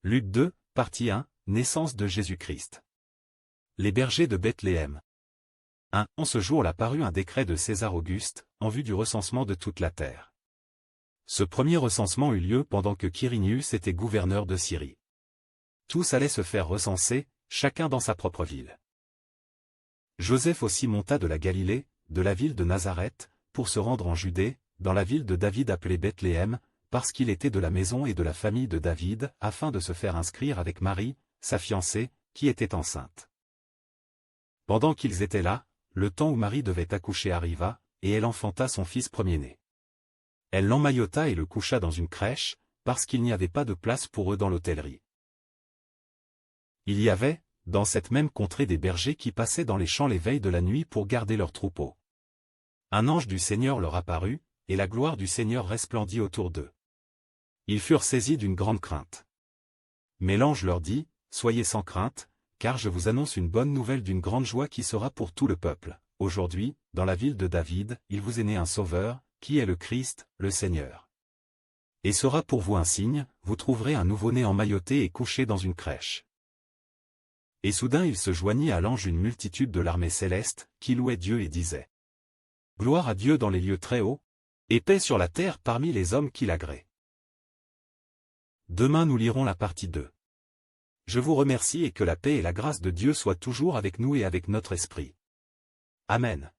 Luc 2, partie 1, naissance de Jésus-Christ. Les bergers de Bethléem. 1. En ce jour-là parut un décret de César Auguste, en vue du recensement de toute la terre. Ce premier recensement eut lieu pendant que Quirinius était gouverneur de Syrie. Tous allaient se faire recenser, chacun dans sa propre ville. Joseph aussi monta de la Galilée, de la ville de Nazareth, pour se rendre en Judée, dans la ville de David appelée Bethléem, parce qu'il était de la maison et de la famille de David, afin de se faire inscrire avec Marie, sa fiancée, qui était enceinte. Pendant qu'ils étaient là, le temps où Marie devait accoucher arriva, et elle enfanta son fils premier-né. Elle l'emmaillota et le coucha dans une crèche, parce qu'il n'y avait pas de place pour eux dans l'hôtellerie. Il y avait, dans cette même contrée, des bergers qui passaient dans les champs les veilles de la nuit pour garder leurs troupeaux. Un ange du Seigneur leur apparut, et la gloire du Seigneur resplendit autour d'eux. Ils furent saisis d'une grande crainte. Mais l'ange leur dit, « Soyez sans crainte, car je vous annonce une bonne nouvelle d'une grande joie qui sera pour tout le peuple. Aujourd'hui, dans la ville de David, il vous est né un Sauveur, qui est le Christ, le Seigneur. Et sera pour vous un signe, vous trouverez un nouveau-né emmailloté et couché dans une crèche. » Et soudain il se joignit à l'ange une multitude de l'armée céleste, qui louait Dieu et disait, « Gloire à Dieu dans les lieux très hauts, et paix sur la terre parmi les hommes qui l'agréent. » Demain nous lirons la partie 2. Je vous remercie et que la paix et la grâce de Dieu soient toujours avec nous et avec notre esprit. Amen.